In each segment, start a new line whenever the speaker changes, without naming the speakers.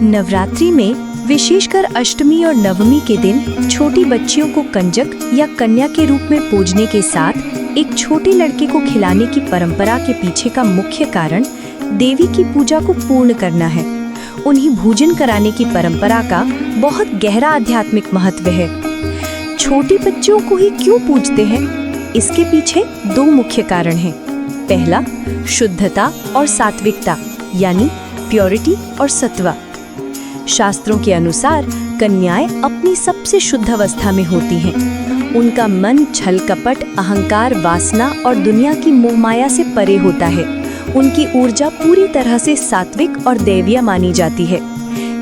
नवरात्रि में विशेषकर अष्टमी और नवमी के दिन छोटी बच्चियों को कंजक या कन्या के रूप में पूजने के साथ एक छोटे लड़के को खिलाने की परंपरा के पीछे का मुख्य कारण देवी की पूजा को पूर्ण करना है। उन्हें भोजन कराने की परंपरा का बहुत गहरा आध्यात्मिक महत्व है। छोटी बच्चियों को ही क्यों पूजते हैं? इसके पीछे दो मुख्य कारण हैं। पहला, शुद्धता और सात्विकता यानी प्योरिटी और सत्व। शास्त्रों के अनुसार कन्याएं अपनी सबसे शुद्ध अवस्था में होती हैं। उनका मन छल कपट, अहंकार, वासना और दुनिया की मोहमाया से परे होता है। उनकी ऊर्जा पूरी तरह से सात्विक और दैवीय मानी जाती है।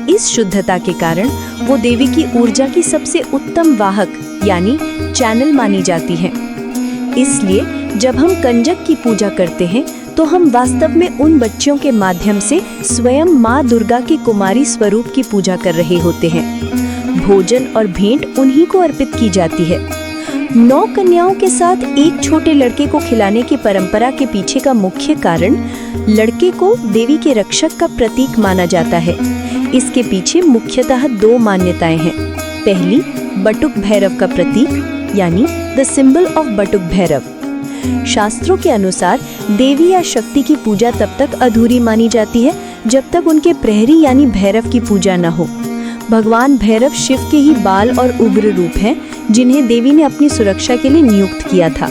इस शुद्धता के कारण वो देवी की ऊर्जा की सबसे उत्तम वाहक यानी चैनल मानी जाती है। इसलिए जब हम कंजक की पूजा करते हैं तो हम वास्तव में उन बच्चियों के माध्यम से स्वयं माँ दुर्गा के कुमारी स्वरूप की पूजा कर रहे होते हैं। भोजन और भेंट उन्हीं को अर्पित की जाती है। 9 कन्याओं के साथ एक छोटे लड़के को खिलाने की परंपरा के पीछे का मुख्य कारण लड़के को देवी के रक्षक का प्रतीक माना जाता है। इसके पीछे मुख्यतः 2 मान्यताएं हैं। पहली, बटुक भैरव का प्रतीक यानी द सिंबल ऑफ बटुक भैरव। शास्त्रों के अनुसार देवी या शक्ति की पूजा तब तक अधूरी मानी जाती है जब तक उनके प्रहरी यानी भैरव की पूजा न हो। भगवान भैरव शिव के ही बाल और उग्र रूप हैं, जिन्हें देवी ने अपनी सुरक्षा के लिए नियुक्त किया था।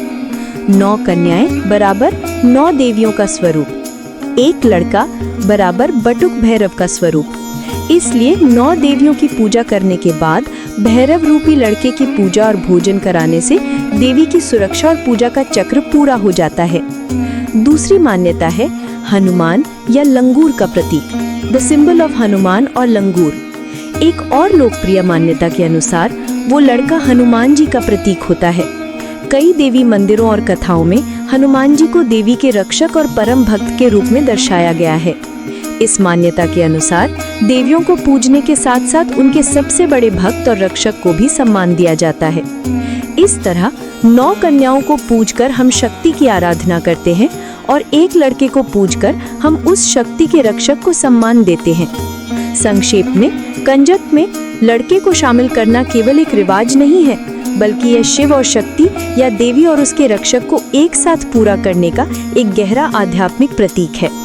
9 कन्याएं बराबर 9 देवियों का स्वरूप, एक लड़का बराबर बटुक भैरव का स्वरूप। इसलिए 9 देवियों की पूजा करने के बाद भैरव रूपी लड़के की पूजा और भोजन कराने से देवी की सुरक्षा और पूजा का चक्र पूरा हो जाता है। दूसरी मान्यता है हनुमान या लंगूर का प्रतीक, द सिंबल ऑफ हनुमान और लंगूर। एक और लोकप्रिय मान्यता के अनुसार वो लड़का हनुमान जी का प्रतीक होता है। कई देवी मंदिरों और कथाओं में हनुमान जी को देवी के रक्षक और परम भक्त के रूप में दर्शाया गया है। इस मान्यता के अनुसार देवियों को पूजने के साथ साथ उनके सबसे बड़े भक्त और रक्षक को भी सम्मान दिया जाता है। इस तरह 9 कन्याओं को पूजकर हम शक्ति की आराधना करते हैं और एक लड़के को पूजकर हम उस शक्ति के रक्षक को सम्मान देते हैं। संक्षेप में, कंजक में लड़के को शामिल करना केवल एक रिवाज नहीं है, बल्कि यह शिव और शक्ति या देवी और उसके रक्षक को एक साथ पूरा करने का एक गहरा आध्यात्मिक प्रतीक है।